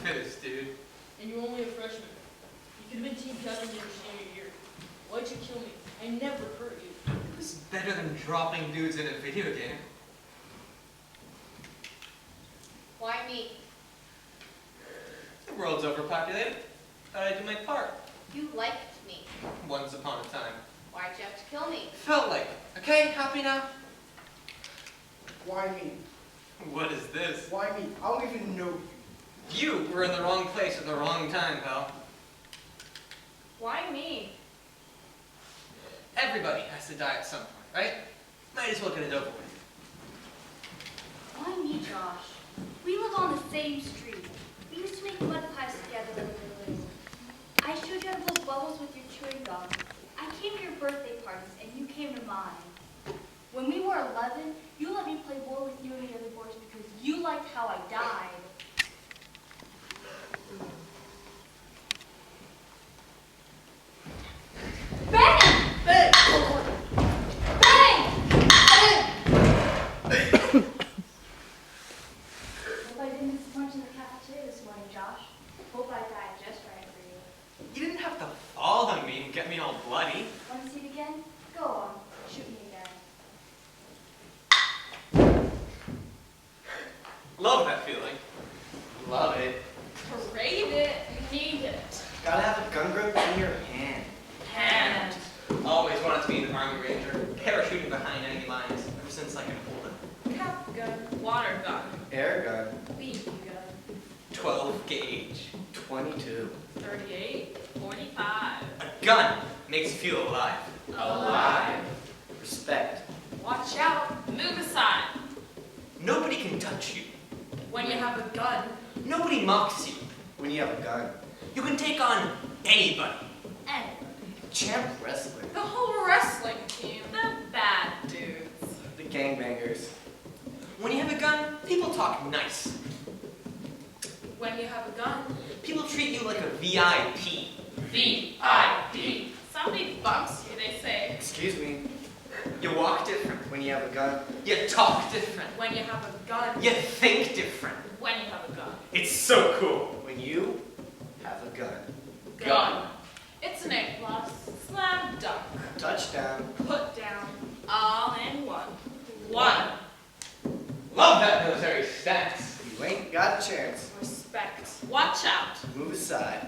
fittest, dude. And you're only a freshman. You could have been team captain in your senior year. Why'd you kill me? I never hurt you. It was better than dropping dudes in a video game. Why me? The world's overpopulated. Thought I'd do my part. You liked me. Once upon a time. Why'd you have to kill me? Felt like it. Okay, happy now? Why me? What is this? Why me? I don't even know you. You were in the wrong place at the wrong time, pal. Why me? Everybody has to die at some point, right? Might as well get it over with. Why me, Josh? We live on the same street. We used to make mud pies together when we were little. I showed you how to blow bubbles with your chewing gum. I came to your birthday parties, and you came to mine. When we were 11, you let me play war with you and the other boys because you liked how I died. Bang! Bang! Bang! Hope I didn't miss lunch in the cafeteria this morning, Josh. Hope I died just right for you. You didn't have to fall on me and get me all bloody. Want to see it again? Go on. Shoot me again. Love that feeling. Love it. Parade it. You need it. Gotta have a gun grip in your hand. Hand. Always wanted to be an Army Ranger, parachuting behind enemy lines, ever since I can hold it. Cap gun. Water gun. Air gun. BB gun. 12 gauge. 22. 38. 45. A gun makes you feel alive. Alive. Respect. Watch out. Move aside. Nobody can touch you. When you have a gun. Nobody mocks you. When you have a gun. You can take on anybody. And Champ wrestler. The whole wrestling team. The bad dudes. The gangbangers. When you have a gun, people talk nice. When you have a gun. People treat you like a VIP. VIP. Somebody bumps you, they say. Excuse me. You walk different. When you have a gun. You talk different. When you have a gun. You think different. When you have a gun. It's so cool. When you have a gun. Gun. It's an A+. Slam dunk. Touchdown. Put down. All in one. One. Love that military stance. You ain't got a chance. Respect. Watch out. Move aside.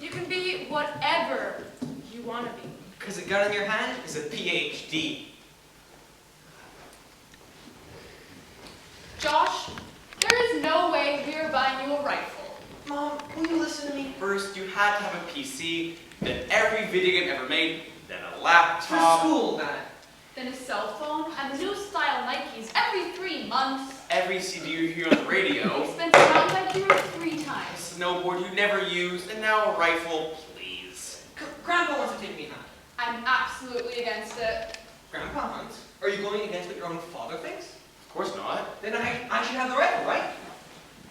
You can be whatever you want to be. Because a gun in your hand is a PhD. Josh, there is no way we are buying you a rifle. Mom, will you listen to me? First, you had to have a PC, then every video game ever made, then a For laptop. school, Dad. Then a cell phone and the new style Nikes every 3 months. Every CD you hear on the radio. expensive mountain bike hero 3 times. A snowboard you never used, and now a rifle, please. Grandpa wants to take me hunting. I'm absolutely against it. Grandpa hunts? Are you going against what your own father thinks? Of course not. Then I should have the rifle, right?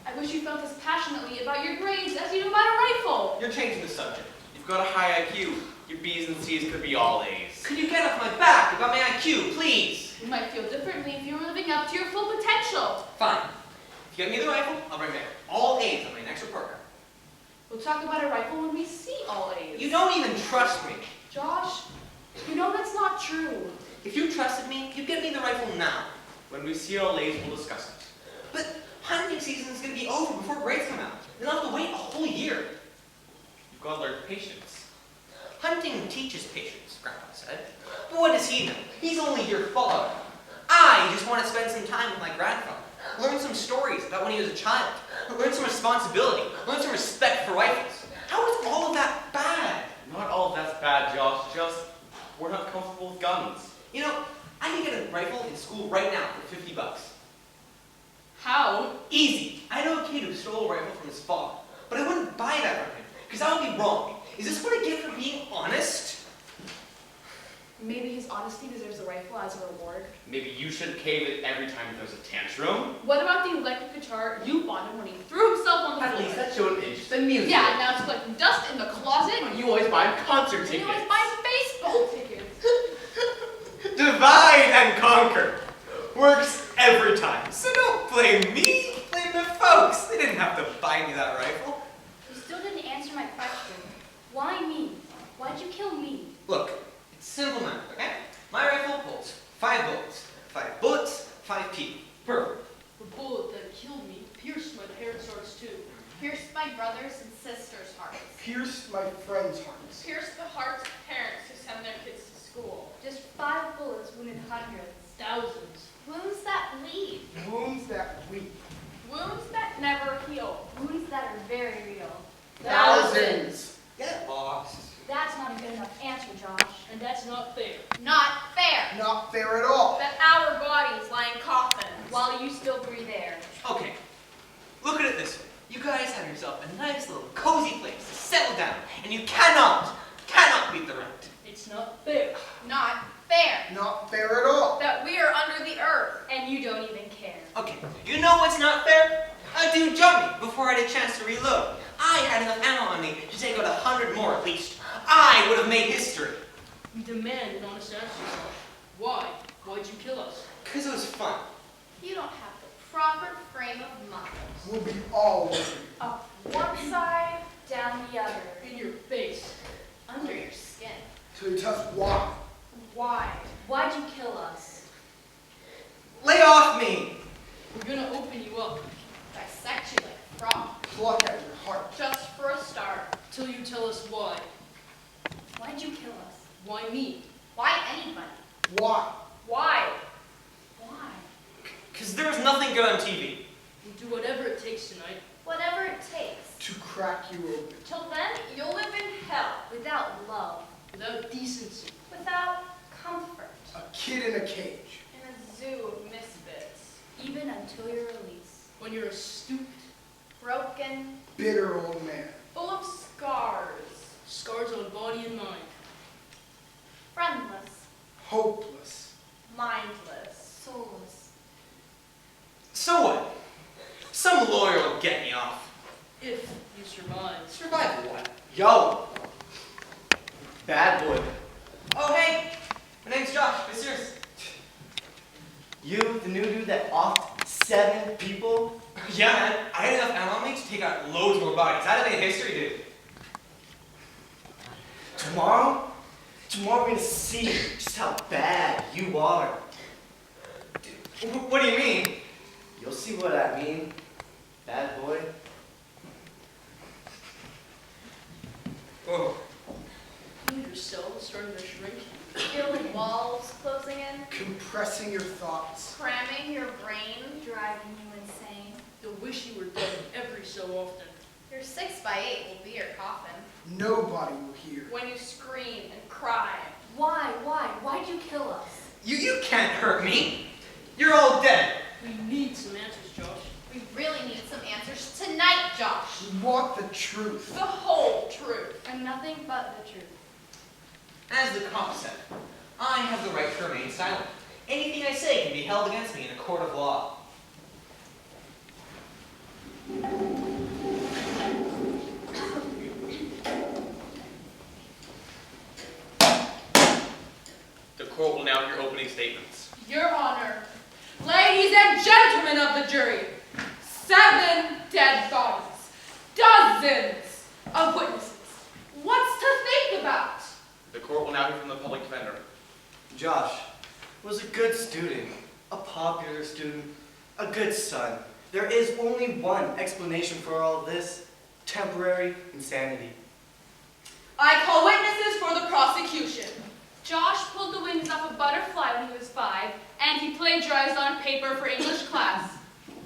I wish you felt as passionately about your grades as you do about a rifle. You're changing the subject. You've got a high IQ. Your B's and C's could be all A's. Could you get off my back about my IQ, please? You might feel differently if you were living up to your full potential. Fine. If you get me the rifle, I'll bring back all A's on my next report card. We'll talk about a rifle when we see all A's. You don't even trust me. Josh, you know that's not true. If you trusted me, you'd get me the rifle now. When we see all A's, we'll discuss it. But hunting season is going to be over before grades come out. Then I'll have to wait a whole year. You've got to learn patience. Hunting teaches patience, Grandpa said. But what does he know? He's only your father. I just want to spend some time with my grandfather. Learn some stories about when he was a child. Learn some responsibility. Learn some respect for rifles. How is all of that bad? Not all of that's bad, Josh. Just, we're not comfortable with guns. You know, I can get a rifle in school right now for $50. How? Easy. I know a kid who stole a rifle from his father, but I wouldn't buy that from him, because that would be wrong. Is this what I get for being honest? Maybe his honesty deserves a rifle as a reward. Maybe you should cave it every time he throws a tantrum. What about the electric guitar you bought him when he threw himself on the At floor? least that showed interest in music. Yeah, now it's collecting dust in the closet. You always buy concert And tickets. you always buy baseball tickets. Divide and conquer. Works every time. So don't blame me, blame the folks. They didn't have to buy me that rifle. You still didn't answer my question. Why me? Why'd you kill me? Look, it's simple math, okay? My rifle holds 5 bullets. 5 bullets, 5 people. Perfect. The bullet that killed me pierced my parents' hearts too. Pierced my brothers and sisters' hearts. Pierced my friends' hearts. Pierce the hearts of parents who send their kids to school. Just 5 bullets wounded hundreds. Thousands. Wounds that bleed. Wounds that weep. Wounds that never heal. Wounds that are very real. Thousands. Get lost. That's not a good enough answer, Josh. And that's not fair. Not fair. Not fair at all. That our bodies lie in coffins. While you still breathe air. Okay, look at it this way. You guys have yourself a nice little cozy place to settle down, and you cannot beat the rent. It's not fair. Not fair. Not fair at all. That we are under the earth. And you don't even care. Okay, you know what's not fair? A dude jumped me before I had a chance to reload. I had enough ammo on me to take out 100 more at least. I would have made history. We demand an honest answer, Josh. Why? Why'd you kill us? Because it was fun. You don't have the proper frame of mind. We'll be all over you. Up one side, down the other. In your face. Under your skin. Till you tell us why. Why? Why'd you kill us? Lay off me! We're gonna open you up. Dissect you like a frog. Pluck at your heart. Just for a start. Till you tell us why. Why'd you kill us? Why me? Why anybody? Why? Why? Why? Because there was nothing good on TV. We'll do whatever it takes tonight. Whatever it takes. To crack you open. Till then, you'll live in hell. Without love. Without decency. Without comfort. A kid in a cage. In a zoo of misfits. Even until your release. When you're a stupid. Broken. Bitter old man. Full of scars. Scars on body and mind. Friendless. Hopeless. Mindless. Soulless. So what? Some lawyer will get me off. If you survive. Survive what? Yo! Bad boy. Oh, hey! My name's Josh. Be serious. You, the new dude that offed 7 people? Yeah, man. I had enough ammo on me to take out loads more bodies. I'd have made history, dude. Tomorrow we're gonna see just how bad you are. What do you mean? You'll see what I mean, bad boy. Oh. You yourself starting to shrink. Building walls closing in. Compressing your thoughts. Cramming your brain. Driving you insane. You'll wish you were dead every so often. Your 6x8 will be your coffin. Nobody will hear. When you scream and cry. Why? Why'd you kill us? You can't hurt me. You're all dead. We need some answers, Josh. We really need some answers tonight, Josh. We want the truth. The whole truth. And nothing but the truth. As the cop said, I have the right to remain silent. Anything I say can be held against me in a court of law. The court will now hear opening statements. Your Honor, ladies and gentlemen of the jury, 7 dead bodies, dozens of witnesses. What's to think about? The court will now hear from the public defender. Josh was a good student, a popular student, a good son. There is only one explanation for all this: temporary insanity. I call witnesses for the prosecution. Josh pulled the wings off a butterfly when he was 5, and he plagiarized on paper for English class.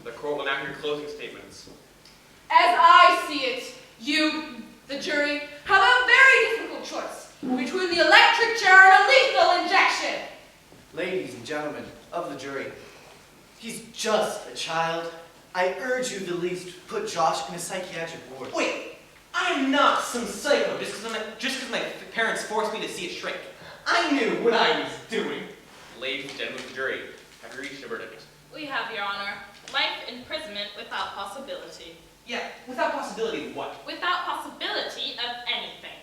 The court will now hear closing statements. As I see it, you, the jury, have a very difficult choice between the electric chair and a lethal injection. Ladies and gentlemen of the jury, he's just a child. I urge you to at least put Josh in a psychiatric ward. Wait, I'm not some psycho just because my parents forced me to see a shrink. I knew what I was doing. Ladies and gentlemen of the jury, have you reached a verdict? We have, Your Honor, life imprisonment without possibility. Yeah, without possibility of what? Without possibility of anything.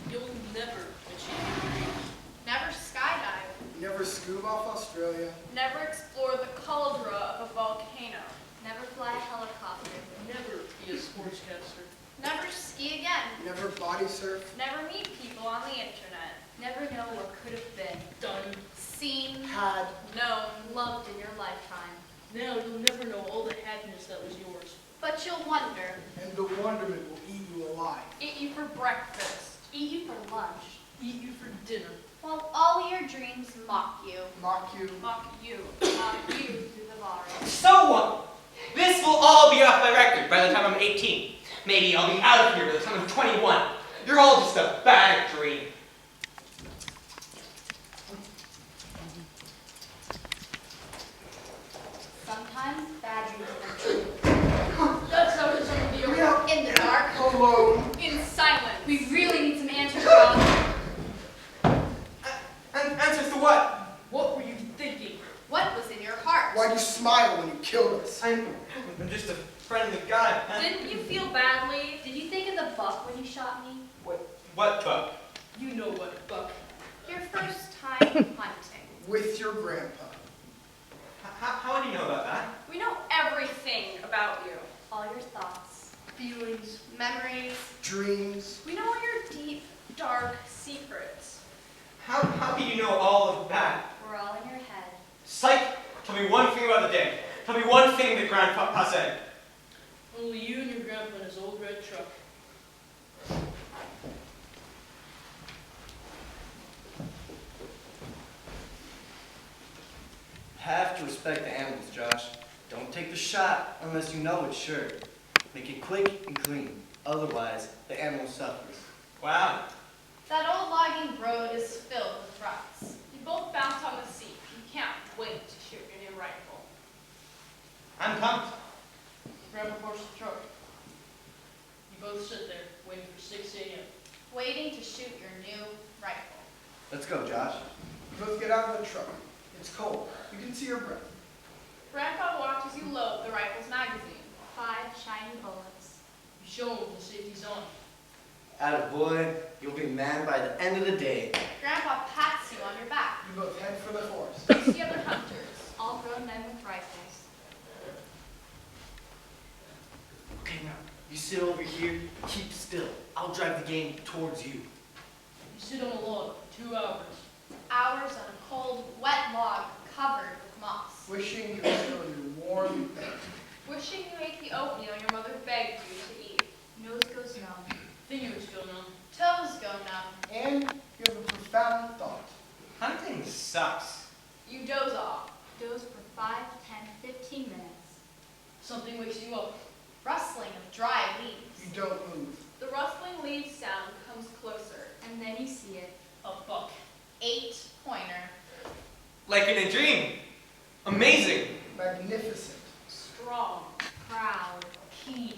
You'll never achieve your dreams. Never skydive. Never scuba off Australia. Australia. Never explore the cauldron of a volcano. Never fly a helicopter. Never be a sportscaster. Never ski again. Never body surf. Never meet people on the internet. Never know what could have been. Done. Seen. Had. Known. Loved in your lifetime. Now you'll never know all the happiness that was yours. But you'll wonder. And the wonderment will eat you alive. Eat you for breakfast. Eat you for lunch. Eat you for dinner. While all your dreams mock you. Mock you. Mock you. Mock you through the bars. So what? This will all be off my record by the time I'm 18. Maybe I'll be out of here by the time I'm 21. You're all just a bad dream. Sometimes bad dreams are true. That's how it's going to be. We are In the dark. alone. In silence. We really need some answers, Rob. Answers to what? What were you thinking? What was in your heart? Why'd you smile when you killed us? I'm just a friend of God. Didn't you feel badly? Did you think of the buck when you shot me? What Buck? You know what, Buck. Your first time hunting. With your grandpa. How do you know about that? We know everything about you. All your thoughts. Feelings. Memories. Dreams. We know all your deep, dark secrets. How do you know all of that? We're all in your head. Psych! Tell me one thing about the day. Tell me one thing that Grandpa said. Only you and your grandpa in his old red truck. Have to respect the animals, Josh. Don't take the shot unless you know it's sure. Make it quick and clean. Otherwise, the animal suffers. Wow. That old logging road is filled with ruts. You both bounced on the seat. You can't wait to shoot your new rifle. I'm pumped. Grandpa parks the truck. You both sit there, waiting for 6 a.m. Waiting to shoot your new rifle. Let's go, Josh. You both get out of the truck. It's cold. You can see your breath. Grandpa watches you load the rifle's magazine. 5 shiny bullets. You show him the safety's on. Attaboy, you'll be man by the end of the day. Grandpa pats you on your back. You both head for the forest. You see other hunters. All grown men with rifles. Okay, now, you sit over here, keep still. I'll drive the game towards you. You sit on a log for 2 hours. Hours on a cold, wet log covered with moss. Wishing you were still in your warm bed. Wishing you ate the oatmeal your mother begged you to eat. Nose goes numb. Fingers go numb. Toes go numb. And you have a profound thought. Hunting sucks. You doze off. Doze for 5, 10, 15 minutes. Something wakes you up. Rustling of dry leaves. You don't move. The rustling leaves sound comes closer. And then you see it. A buck. 8-pointer. Like in a dream. Amazing. Magnificent. Strong. Proud. Keen.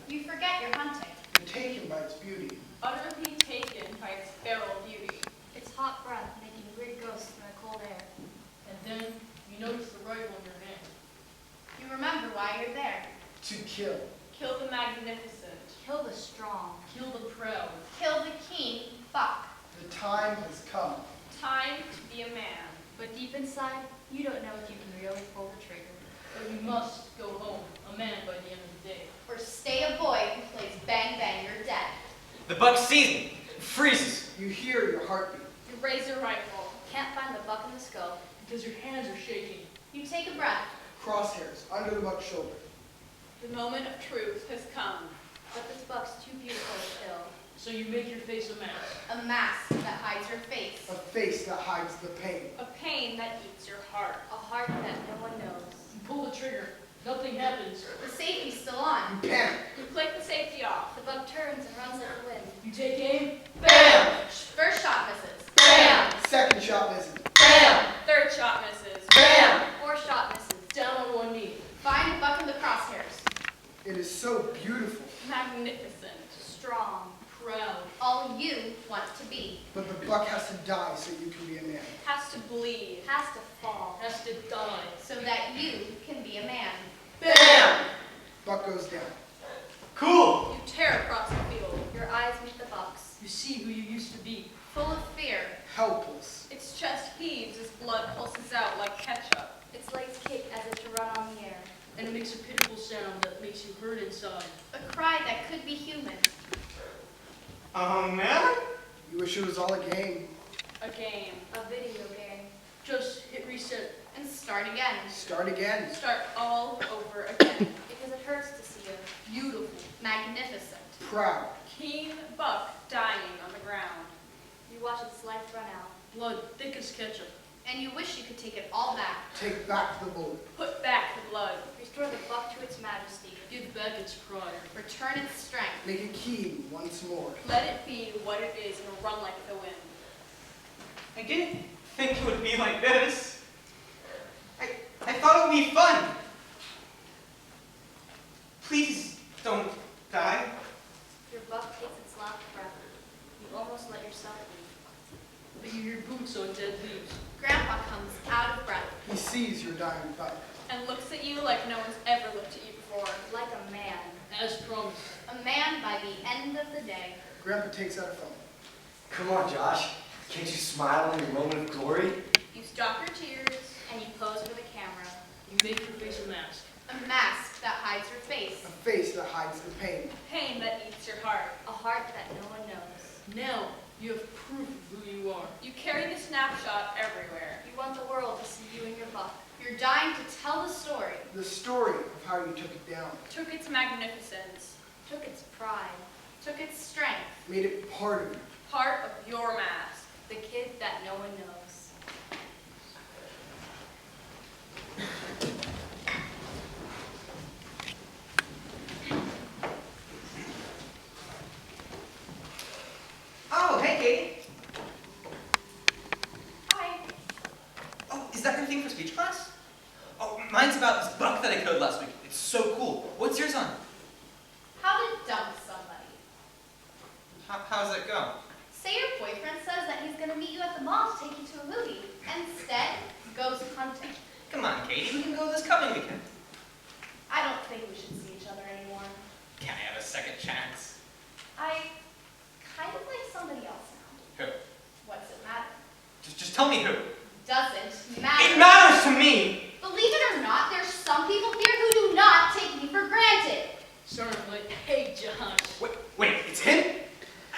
You forget you're hunting. You're taken by its beauty. Utterly taken by its feral beauty. Its hot breath making weird ghosts in the cold air. And then you notice the rifle in your hand. You remember why you're there. To kill. Kill the magnificent. Kill the strong. Kill the proud. Kill the keen buck. The time has come. Time to be a man. But deep inside, you don't know if you can really pull the trigger. But you must go home, a man by the end of the day. Or stay a boy who plays bang bang you're dead. The buck sees me. Freezes. You hear your heartbeat. You raise your rifle. Can't find the buck in the scope. Because your hands are shaking. You take a breath. Crosshairs under the buck's shoulder. The moment of truth has come. But this buck's too beautiful to kill. So you make your face a mask. A mask that hides your face. A face that hides the pain. A pain that eats your heart. A heart that no one knows. You pull the trigger. Nothing happens. The safety's still on. You panic. You click the safety off. The buck turns and runs like the wind. You take aim. Bam! First shot misses. Bam! Second shot misses. Bam! Third shot misses. Bam! 4 shot misses. Down on one knee. Find the buck in the crosshairs. It is so beautiful. Magnificent. Strong. Proud. All you want to be. But the buck has to die so you can be a man. Has to bleed. Has to fall. Has to die. So that you can be a man. Bam! Buck goes down. Cool! You tear across the field. Your eyes meet the buck's. You see who you used to be. Full of fear. Helpless. Its chest heaves as blood pulses oozes out like ketchup. Its legs kick as if to run on the air. And it makes a pitiful sound that makes you hurt inside. A cry that could be human. Oh, man? You wish it was all a game. A game. A video game. Just hit reset. And start again. Start again. Start all over again. Because it hurts to see a Beautiful. Magnificent. Proud. Keen buck dying on the ground. You watch its life run out. Blood thick as ketchup. And you wish you could take it all back. Take back the bullet. Put back the blood. Restore the buck to its majesty. Give back its pride. Return its strength. Make it keen once more. Let it be what it is and run like the wind. I didn't think it would be like this. I thought it would be fun. Please don't die. Your buck takes its last breath. You almost let yourself leave. But you hear boots on dead leaves. Grandpa comes out of breath. He sees your dying buck. And looks at you like no one's ever looked at you before. Like a man. As promised. A man by the end of the day. Grandpa takes out a phone. Come on, Josh. Can't you smile in your moment of glory? You stop your tears. And you pose for the camera. You make your face a mask. A mask that hides your face. A face that hides the pain. Pain that eats your heart. A heart that no one knows. Now you have proof of who you are. You carry the snapshot everywhere. You want the world to see you and your buck. You're dying to tell the story. The story of how you took it down. Took its magnificence. Took its pride. Took its strength. Made it part of you. Part of your mask. The kid that no one knows. Oh, hey, Katie. Hi. Oh, is that your thing for speech class? Oh, mine's about this buck that I killed last week. It's so cool. What's yours on? How to dump somebody. How's that go? Say your boyfriend says that he's going to meet you at the mall to take you to a movie. Instead, goes hunting. Come on, Katie. We can go this coming weekend. I don't think we should see each other anymore. Can I have a second chance? I kind of like somebody else now. Who? What's it matter? Just tell me who. Doesn't matter. It matters to me! Believe it or not, there's some people here who do not take me for granted. Sorry, but hey, Josh. Wait, it's him?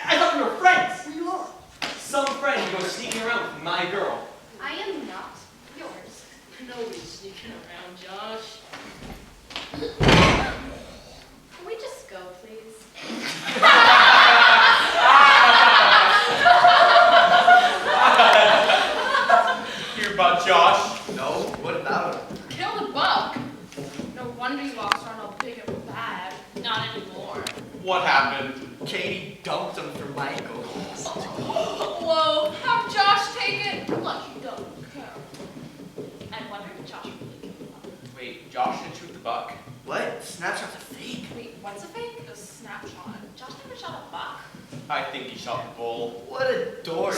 I thought we were friends. Who you are? Some friend who goes sneaking around with my girl. I am not yours. Nobody's sneaking around, Josh. Can we just go, please? Hear about Josh? No? What about him? Killed a buck. No wonder you lost aren't all big and bad. Not anymore. What happened? Katie dumped him for Michael. Whoa, how'd Josh take it? Lucky dog. I wonder if Josh really killed the buck. Wait, Josh didn't shoot the buck? What? Snapshot's a fake. Wait, what's a fake? A snapshot. Josh never shot a buck. I think he shot the bull. What a dork.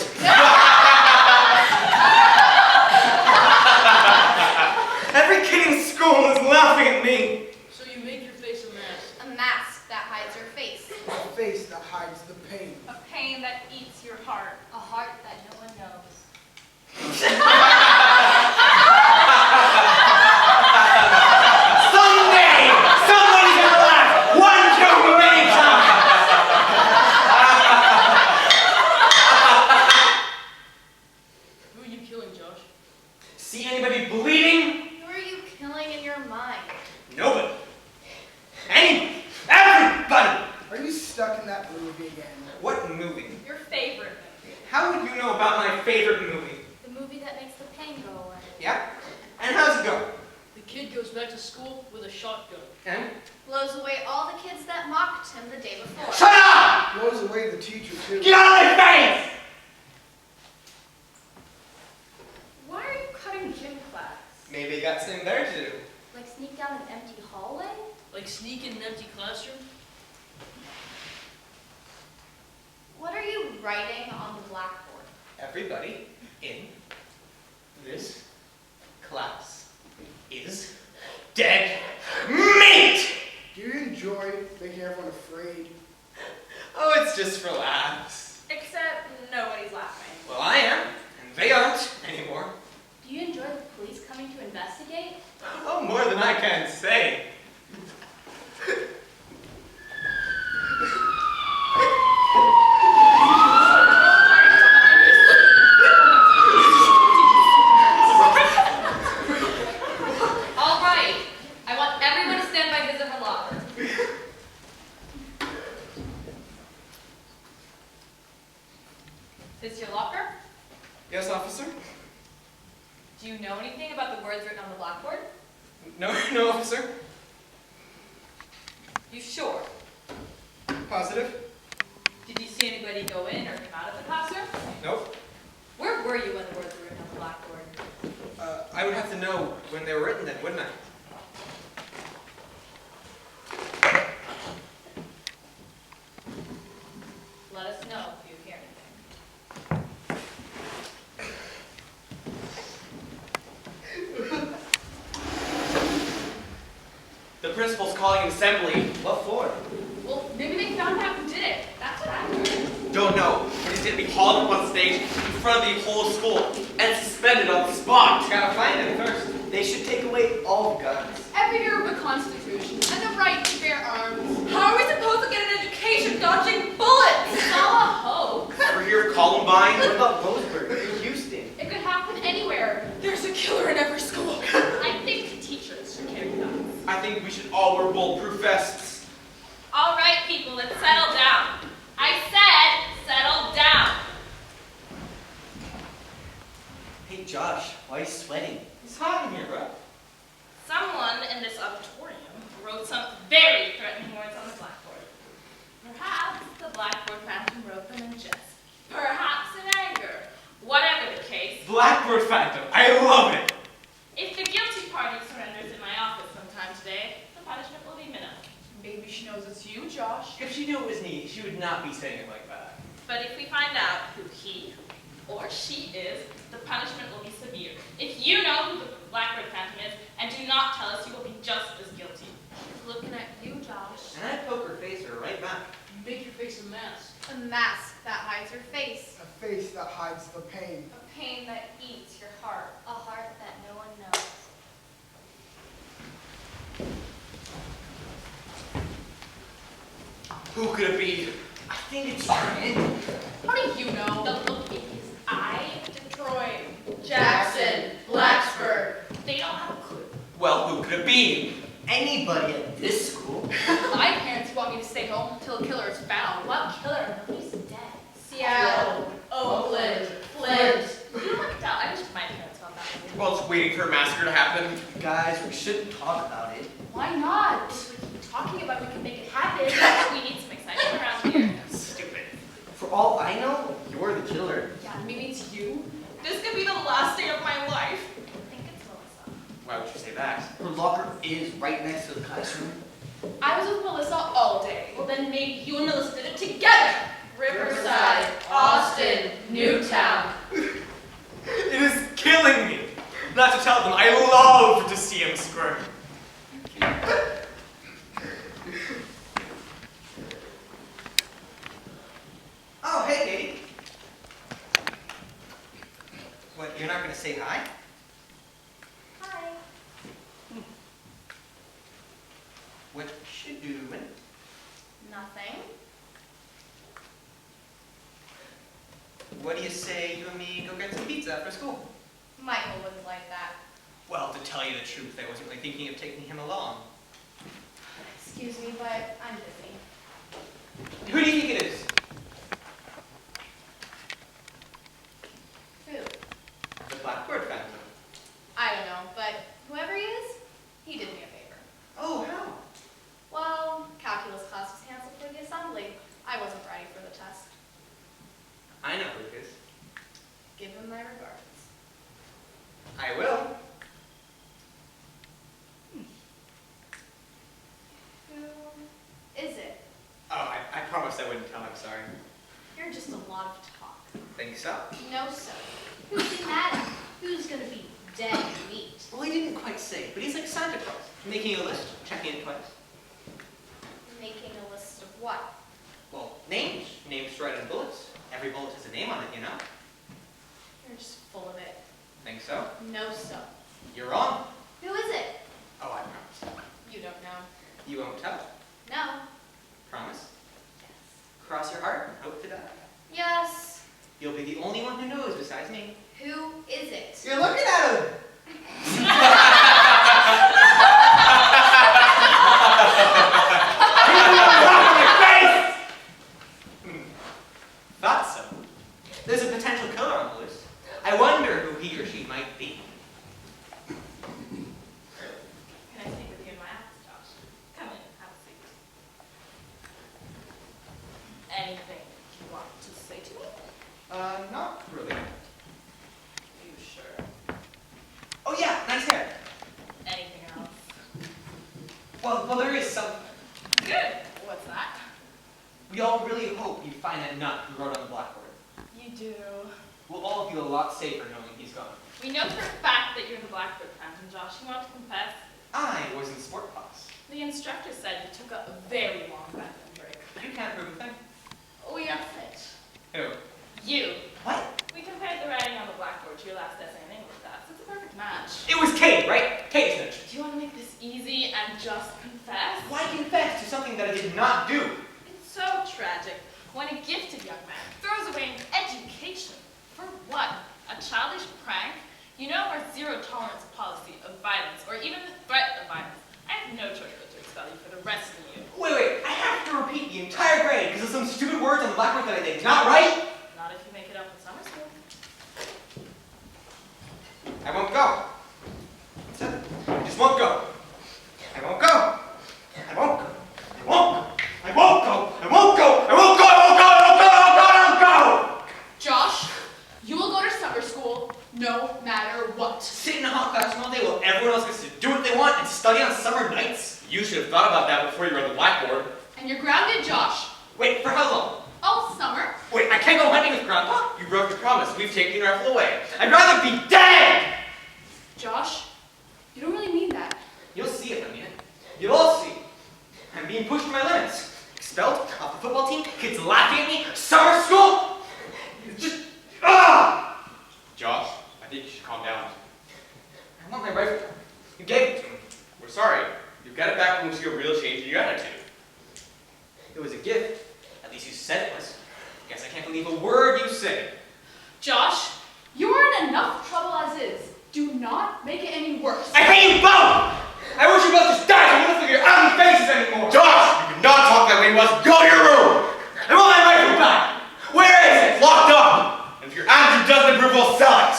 Every kid in school is laughing at me. So you make your face a mask. A mask that hides your face. A face that hides the pain. A pain that eats your heart. A heart that no one knows. Someday, somebody's gonna laugh. One too many times. Who are you killing, Josh? See anybody bleeding? Who are you killing in your mind? Nobody. Anybody. Everybody. Are you stuck in that movie again? What movie? Your favorite movie. How would you know about my favorite movie? The movie that makes the pain go away. Yeah? And how's it go? The kid goes back to school with a shotgun. And? Blows away all the kids that mocked him the day before. Shut up! Blows away the teacher too. Get out of my face! Why are you cutting gym class? Maybe you got something better to do. Like sneak down an empty hallway? Like sneak in an empty classroom? What are you writing on the blackboard? Everybody in this class is dead meat! Do you enjoy making everyone afraid? Oh, it's just for laughs. Except nobody's laughing. Well, I am, and they aren't anymore. Do you enjoy the Yes, officer? Do you know anything about the words written on the blackboard? No, officer. You sure? Positive? Did you see anybody go in or come out of the classroom? Nope. Where were you when the words were written on the blackboard? I would have to know when they were written then, wouldn't I? Let us know if you hear anything. The principal's calling an assembly. What for? Well, maybe they found out who did it. That's what I heard. Don't know, but he's gonna be hauled up on stage in front of the whole school and suspended on the spot. Gotta find him first. They should take away all guns. Every year of the Constitution and the right to bear arms. How are we supposed to get an education dodging bullets? It's all a hoax. Ever hear of Columbine? What about Roseburg in Houston? It could happen anywhere. There's a killer in every school. I think teachers should carry guns. I think we should all wear bulletproof vests. All right, people, let's settle down. I said settle down. Hey Josh, why are you sweating? It's hot in here, bro. Someone in this auditorium wrote some very threatening words on the blackboard. Perhaps the blackboard phantom wrote them in jest. Perhaps in anger. Whatever the case, Blackboard Phantom, I love it. if the guilty party surrenders in my office sometime today, the punishment will be minimal. Maybe she knows it's you, Josh. If she knew it was me, she would not be saying it like that. But if we find out who he or she is, the punishment will be severe. If you know who the Blackbird Phantom is and do not tell us, you will be just as guilty. Looking at you, Josh. And I poker face her right back. Make your face a mask. A mask that hides your face. A face that hides the pain. A pain that eats your heart. A heart that no one knows. Who could it be? I think it's Ryan. How do you know? The look in his eye, Detroit, Jackson, Blacksburg. they don't have a clue. Well, who could it be? Anybody at this school? My parents want me to stay home until the killer is found. What killer? Nobody's dead. Seattle, Oakland, Flint. You looked out. I wish my parents felt that way. Well, it's waiting for a massacre to happen. Guys, we shouldn't talk about it. Why not? If we keep talking about it, we can make it happen. We need some excitement around here. Stupid. For all I know, you're the killer. Yeah, maybe it's you. This could be the last day of my life. I think it's Melissa. Why would you say that? Her locker is right next to the classroom. I was with Melissa all day. Well, then maybe you and Melissa did it together. Riverside, Austin, Newtown. It is killing me not to tell them I love to see him squirm. Oh, hey, Katie. What, you're not gonna say hi? Hi. What you doing? Nothing. What do you say you and me go get some pizza after school? Michael wouldn't like that. Well, to tell you the truth, I wasn't really thinking of taking him along. Excuse me, but I'm busy. Who do you think it is? Who? The Blackbird Phantom. I don't know, but whoever he is, he did me a favor. Oh, how? Well, calculus class was canceled for the assembly. I wasn't ready for the test. I know who it is. Give him my regards. I will. Who is it? Oh, I promised I wouldn't tell. I'm sorry. You're just a lot of talk. Think so? No, sir. Who's the madam? Who's gonna be dead meat? Well, he didn't quite say, but he's like Santa Claus. Making a list, checking it twice. Making a list of what? Well, names. Names to write in bullets. Every bullet has a name on it, you know? You're just full of it. Think so? No, sir. You're wrong. Who is it? Oh, I promise. You don't know. You won't tell. No. Promise? Cross your heart and hope to die. Yes. You'll be the only one who knows besides me. Who is it? You're looking at him. Thought so. There's a potential killer on the loose. I he or she might be. Can I speak with you in my office, Josh? Come in, have a seat. Anything you want to say to me? Not really. You sure? Oh yeah, nice hair. Anything else? Well, there is something. Good. What's that? We all really hope you find that nut who wrote on the blackboard. You do. We'll all feel a lot safer knowing he's gone. We know for a fact that you're the Blackboard Phantom, Josh. You want to confess? I was in sport class. The instructor said you took a very long bathroom break. You can't prove a thing. We are fit. Who? You. What? We compared the writing on the blackboard to your last essay in English class. It's a perfect match. It was Kate, right? Kate snitched. Do you want to make this easy and just confess? Why confess to something that I did not do? It's so tragic when a gifted young man throws away an education. For what? A childish prank? You know our zero tolerance policy of violence, or even the threat of violence. I have no choice but to expel you for the rest of you. Wait, I have to repeat the entire grade because of some stupid words on the blackboard that I did not write? Not if you make it up in summer school. I won't go. That's it. I just won't go. I won't go. I won't go. I won't go. I won't go. I won't go. I won't go. I won't go. I won't go. I won't go. I won't go. Josh, you will go to summer school no matter what. Sit in a hot classroom all day while everyone else gets to do what they want and study on summer nights? You should have thought about that before you wrote the blackboard. And you're grounded, Josh. Wait, for how long? All summer. Wait, I can't go hunting with Grandpa? You broke your promise. We've taken your rifle away. I'd rather be dead! Josh, you don't really mean that. You'll see if I mean it. You'll all see. I'm being pushed to my limits. Expelled off the football team, kids laughing at me, summer school! It's just, Josh, I think you should calm down. I want my rifle. You gave it to me. We're sorry. You've got it back when we see a real change in your attitude. It was a gift. At least you said it was. Guess I can't believe a word you say. Josh, you are in enough trouble as is. Do not make it any worse. I hate you both! I wish you both just died so we don't look at your ugly faces anymore! Josh, you cannot talk that way to us. Go to your room. I want my rifle back! Where is it? It's locked up. And if your attitude doesn't improve, we'll sell it.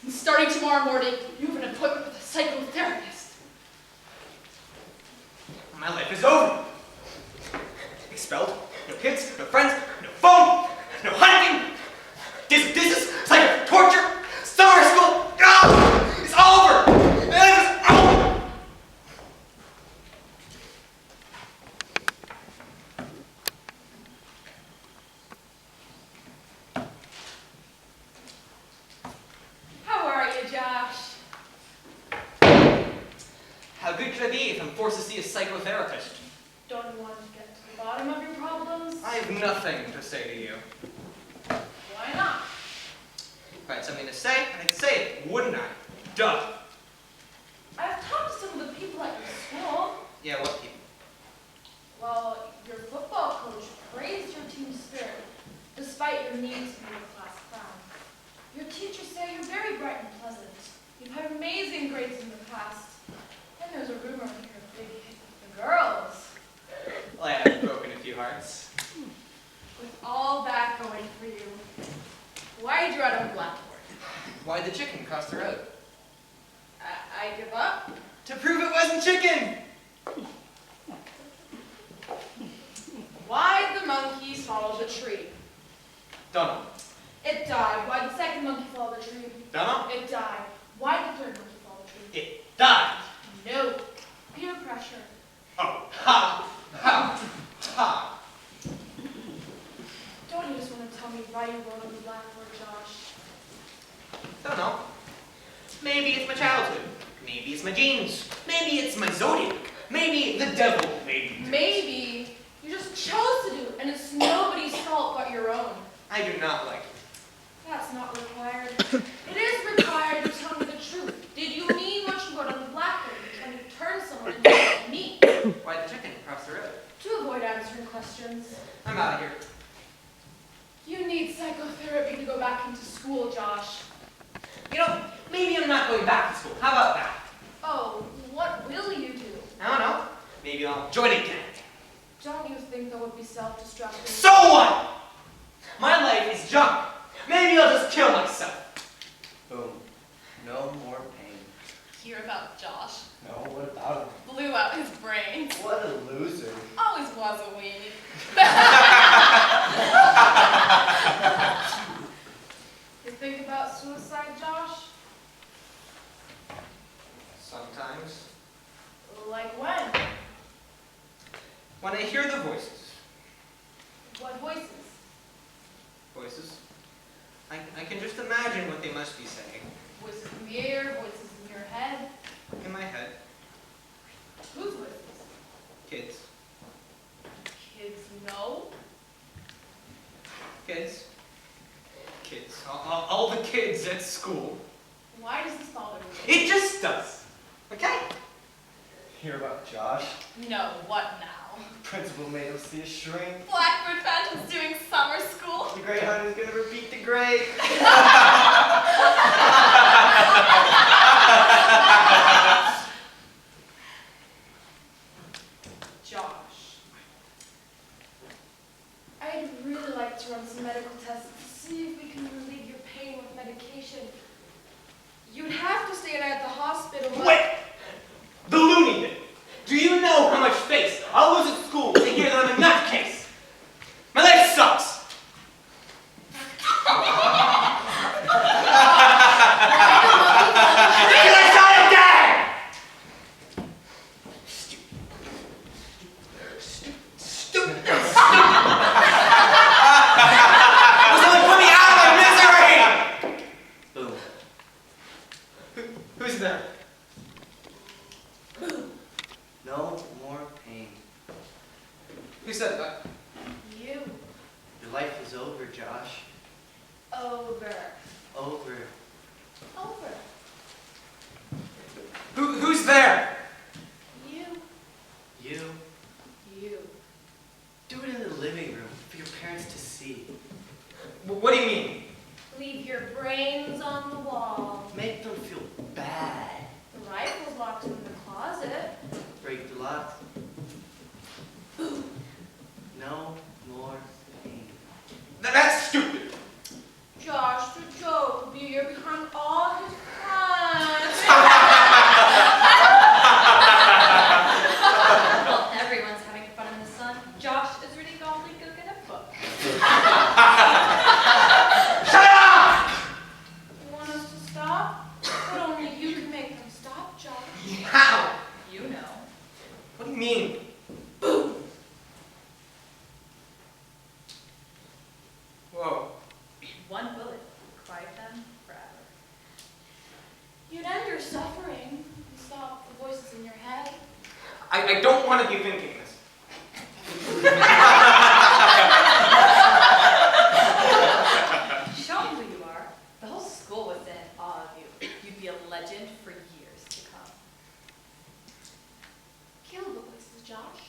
And starting tomorrow morning, you have an appointment with a psychotherapist. My life is over. Expelled, no kids, no friends, no phone, no hunting. This is like torture. Summer school, it's over. It's over. How are you, Josh? How good could I be if I'm forced to see a psychotherapist? Don't you want to get to the bottom of your problems? I have nothing to say to you. Why not? If I had something to say, I'd say it, wouldn't I? Duh. I've talked to some of the people at your school. Yeah, what people? Well, your football coach praised your team spirit, despite your need to be a class clown. Your teachers say you're very bright and pleasant. You've had amazing grades in the past. And there's a rumor that you're a big hit with the girls. Well, I have broken a few hearts. With all that going for you, why did you write on the blackboard? Why'd the chicken cross the road? I give up. To prove it wasn't chicken! Why'd the monkey follow the tree? Donald. It died. Why'd the second monkey follow the tree? Donald? It died. Why'd the third monkey follow the tree? It died. No. Peer pressure. Oh, ha, ha, ha. Don't you just want to tell me why you wrote on the blackboard, Josh? Don't know. Maybe it's my childhood. Maybe it's my genes. Maybe it's my zodiac. Maybe the devil made me do it. Maybe you just chose to do it, and it's nobody's fault but your own. I do not like it. That's not required. It is required to tell me the truth. Did you mean what you wrote on the blackboard when you turned someone into me? Why'd the chicken cross the road? To avoid answering questions. I'm out of here. You need psychotherapy to go back into school, Josh. You know, maybe I'm not going back to school. How about that? Oh, what will you do? I don't know. Maybe I'll join a gang. Don't you think that would be self-destructive? So what? My life is junk. Maybe I'll just kill myself. Boom. No more pain. Hear about Josh? No, what about him? Blew out his brains. What a loser. Always was a weenie. You think about suicide, Josh? Sometimes. Like when? When I hear the voices. What voices? Voices? I can just imagine what they must be saying. Voices in the air, voices in your head. In my head. Whose voices? Kids. Kids know. Kids. Kids. All the kids at school. Why does this bother you? It just does. Okay? Hear about Josh? No, what now? Principal made him see a shrink. Blackbird Phantom's doing summer school. The Greyhound is gonna repeat the grade. Josh. I'd really like to run some medical tests to see if we can relieve your pain with medication. You'd have to stay at the hospital, but... Wait! The loony bin! Do you know how much face I'll lose at school to hear that I'm in that case? My life sucks! Can I try again? Stupid. This only put me out of my misery! Boom. Who's there? No more pain. Who said that? You. Your life is over, Josh. Over. Over. Over. Who's there? You. You. You. Do it in the living room for your parents to see. What do you mean? Leave your brains on the wall. Make them feel bad. The rifle's locked in the closet. Break the lock. No more pain. That's stupid. Josh, the joke will be you're behind all his plans. Well, everyone's having fun in the sun. Josh is ready to golfly go get a book. Shut up! You want us to stop? But only you can make them stop, Josh. How? You know. What do you mean? Whoa. One bullet. Quiet them forever. You'd end your suffering and stop the voices in your head. I don't want to be thinking this. Show them who you are. The whole school was in awe of you. You'd be a legend for years to come. Kill the voices, Josh.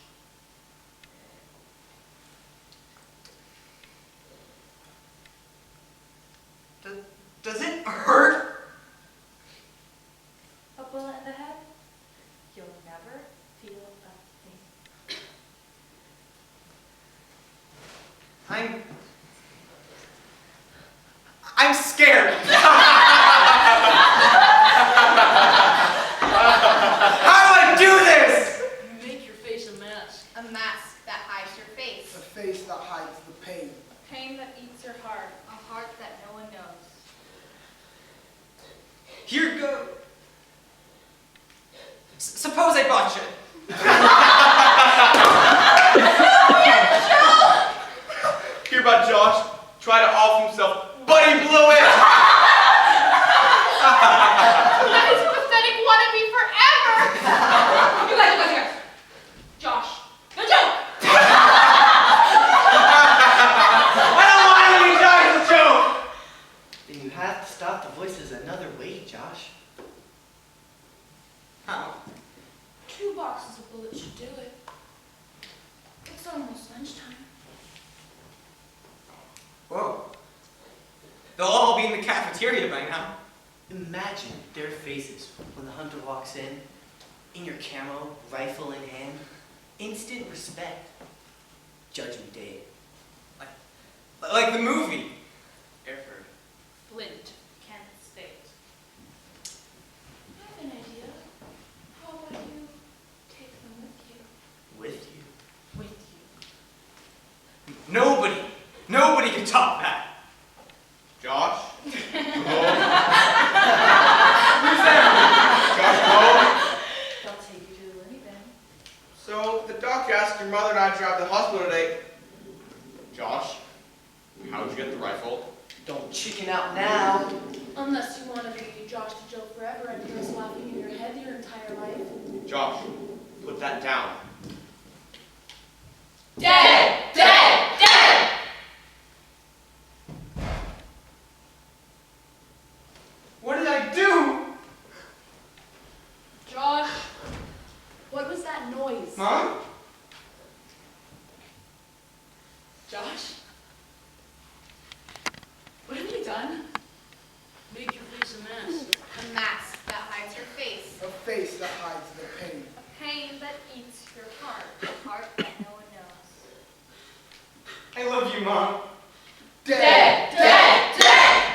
Does it hurt? A bullet in the head? You'll never feel a thing. I'm scared. How do I do this? You make your face a mask. A mask that hides your face. A face that hides the pain. Pain that eats your heart. A heart that no one knows. Here go. Suppose I botch it. Hear about Josh? Try to off himself, but he blew it! That is pathetic wannabe forever! You guys look here. Josh, the joke! I don't want to be Josh's joke! Then you have to stop the voices another way, Josh. How? 2 boxes of bullets should do it. It's almost lunchtime. Whoa. They'll all be in the cafeteria by now. Imagine their faces when the hunter walks in your camo, rifle in hand. Instant respect. Judgment Day. Like the movie. Airford. Flint, Kent State. down. Dead! Dead! Dead! What did I do? Josh, what was that noise? Mom? Josh? What have you done? Make your face a mask. A mask that hides your face. A face that hides the pain. A pain that eats your heart. A heart that no one knows. I love you, Mom. Dead! Dead! Dead!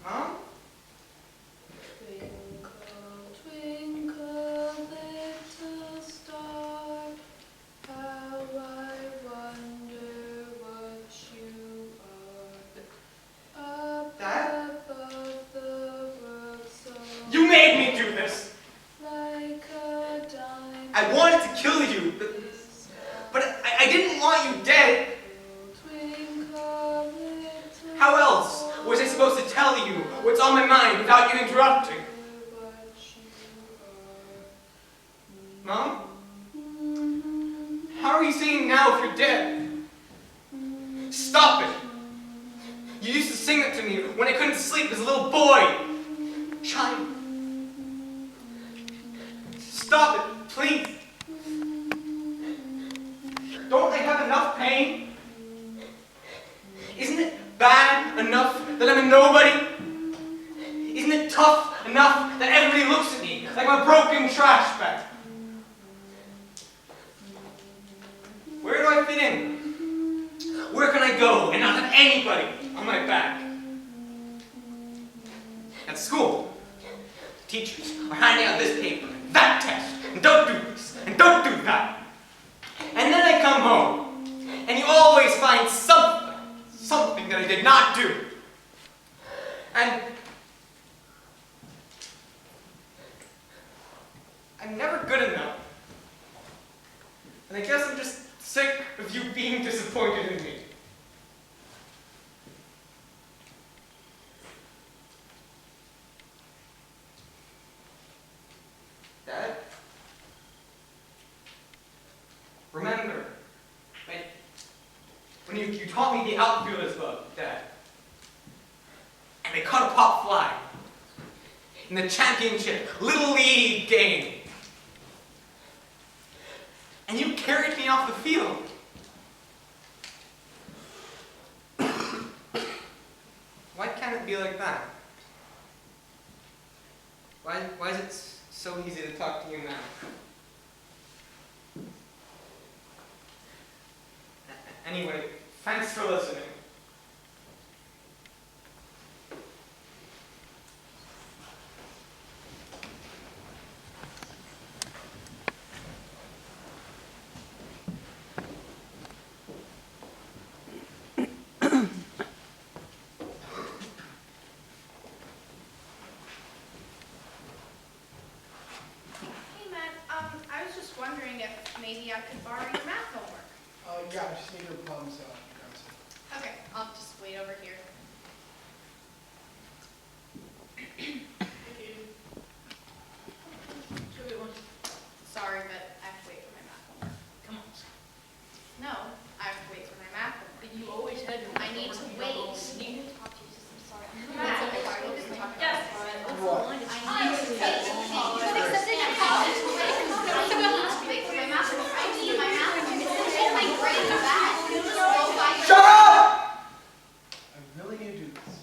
Mom? Twinkle, twinkle, little star, how I wonder what you are. Up Dad? above the world so You made me do this. like a diamond. I wanted to kill you, but I didn't want you dead. Twinkle, little How else was I supposed to tell you what's on my mind without you interrupting? what you Mom? How are you saying now if you're dead? Stop it! You used to sing it to me when I couldn't sleep as a little boy. Chime. Stop it, please. Don't I have enough pain? Isn't it bad enough that I'm a nobody? Isn't it tough enough that everybody looks at me like I'm a broken trash bag? Where do I fit in? Where can I go and not have anybody on my back? At school, teachers are handing out this paper, that test, and don't do this, and don't do that. And then I come home, and you always find something that I did not do. And I'm never good enough. And I guess I'm just sick of you being disappointed in me. Dad? Remember, when you taught me the outfielder's glove, Dad, and they caught a pop fly in the championship Little League game, and you carried me off the field. Why can't it be like that? Why is it so easy to talk to you now? Anyway, thanks for listening. Hey, Matt, I was just wondering if maybe I could borrow your math homework. Yeah, I just need your palms out. Okay, I'll just wait over here. Sorry, but I have to wait for my math homework. Come on. No, I have to wait for my math homework. But you always had your I need to wait. I need to talk to you, I'm sorry. Matt, I need to talk about Yes. this. What's the What? line? I need to wait. But accepting your college. I need to wait for my math homework. I need my math homework. Oh, my grades are bad. Go buy your- Shut up! I really need to do this.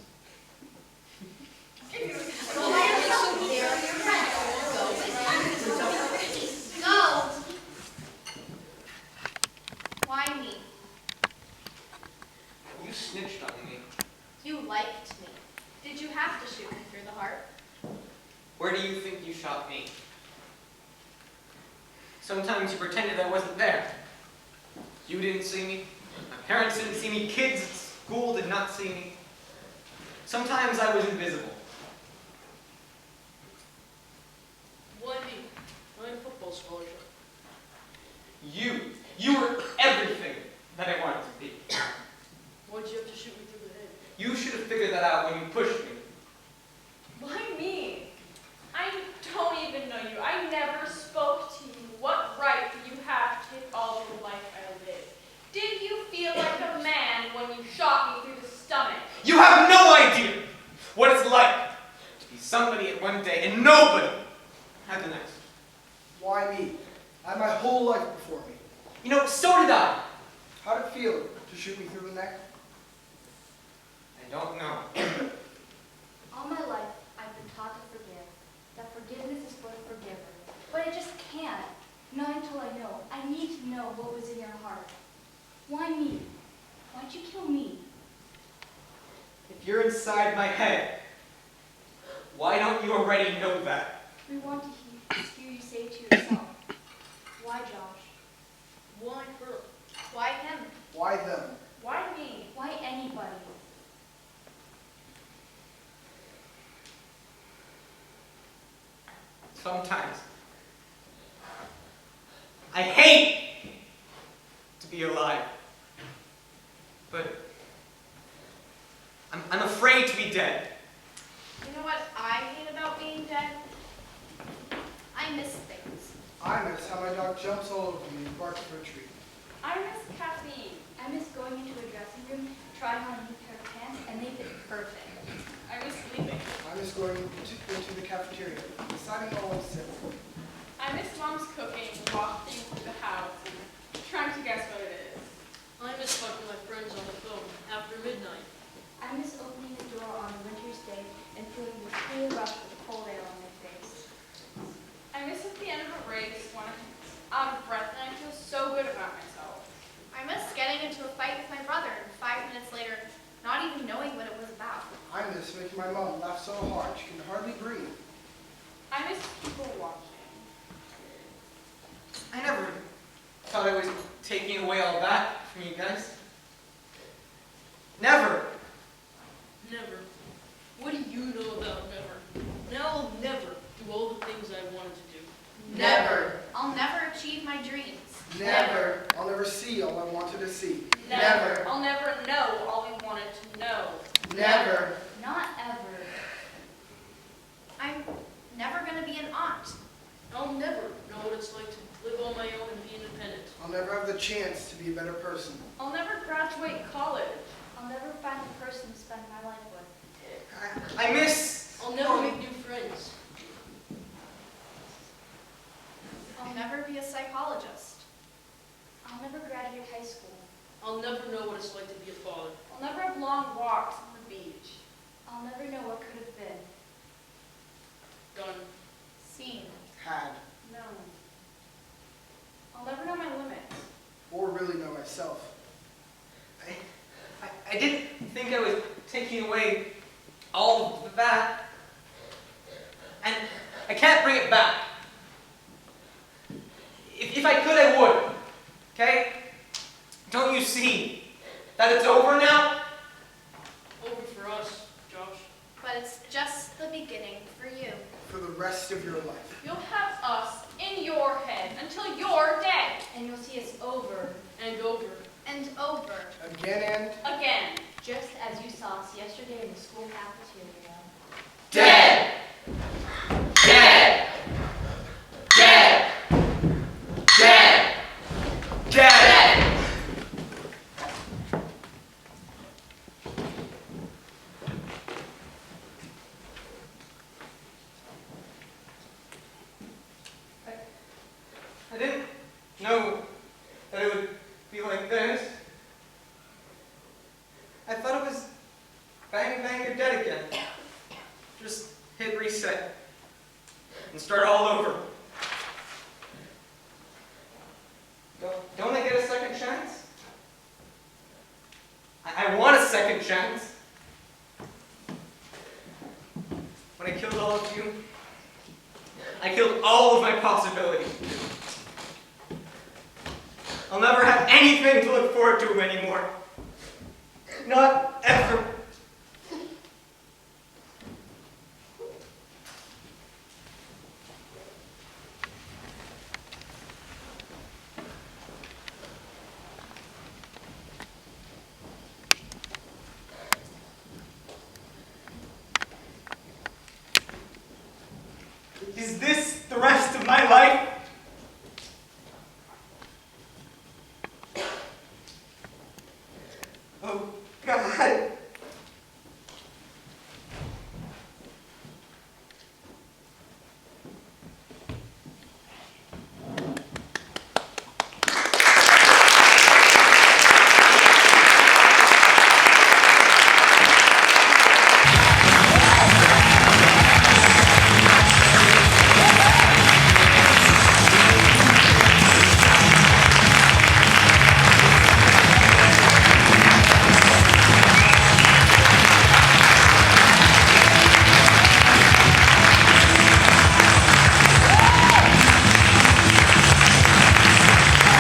Go buy yourself a beer. Go. Why me? You snitched on me. You liked me. Did you have to shoot me through the heart? Where do you think you shot me? Sometimes you pretended I wasn't there. You didn't see me. My parents didn't see me. Kids at school did not see me. Sometimes I was invisible. Why me? I had a football scholarship. You were everything that I wanted to be. Why'd you have to shoot me through the head? You should have figured that out when you pushed me. Why me? I don't even know you. I never spoke to you. What right do you have to take all the life I live? Did you feel like a man when you shot me through the stomach? You have no idea what it's like to be somebody at one day and nobody at the next. Why me? I had my whole life before me. You know, so did I. How'd it feel to shoot me through the neck? I don't know. All my life, I've been taught to forgive, that forgiveness is for the forgiver. But I just can't. Not until I know. I need to know what was in your heart. Why me? Why'd you kill me? If you're inside my head, why don't you already know that? We want to hear you say to yourself. Why Josh? Why her? Why him? Why them? Why me? Why anybody? Sometimes I hate to be alive, but I'm afraid to be dead. You know what I hate about being dead? I miss things. I miss how my dog jumps all over me and barks for a treat. I miss caffeine. I miss going into a dressing room, trying on a new pair of pants, and they fit perfect. I miss sleeping. I miss going into the cafeteria, deciding all I said. I miss Mom's cooking, walking through the house, and trying to guess what it is. I miss talking to my friends on the phone after midnight. I miss opening the door on a winter's day and feeling the cool rush of cold air on my face. I miss at the end of a race when I'm out of breath and I feel so good about myself. I miss getting into a fight with my brother and 5 minutes later not even knowing what it was about. I miss making my mom laugh so hard she can hardly breathe. I miss people watching. I never thought I was taking away all that from you guys. Never. Never. What do you know about never? Now I'll never do all the things I wanted to do. Never. I'll never achieve my dreams. Never. I'll never see all I wanted to see. Never. I'll never know all we wanted to know. Never. Not ever. I'm never going to be an aunt. I'll never know what it's like to live on my own and be independent. I'll never have the chance to be a better person. I'll never graduate college. I'll never find the person to spend my life with. I miss. I'll never make new friends. I'll never be a psychologist. I'll never graduate high school. I'll never know what it's like to be a father. I'll never have long walks on the beach. I'll never know what could have been. Done. Seen. Had. No. I'll never know my limits. Or really know myself. I didn't think I was taking away all of that. And I can't bring it back. If I could, I would. Okay? Don't you see that it's over now? Over for us, Josh. But it's just the beginning for you. For the rest of your life. You'll have us in your head until you're dead. And you'll see us over. And over. And over. Again and Again. Just as you saw us yesterday in the school cafeteria. Dead! Dead! Dead! Dead! Dead! I didn't know that it would be like this. I thought it was bang, bang, you're dead again. Just hit reset and start all over. Don't I get a second chance? I want a second chance. When I killed all of you, I killed all of my possibilities. I'll never have anything to look forward to anymore. Not ever. Oh, God.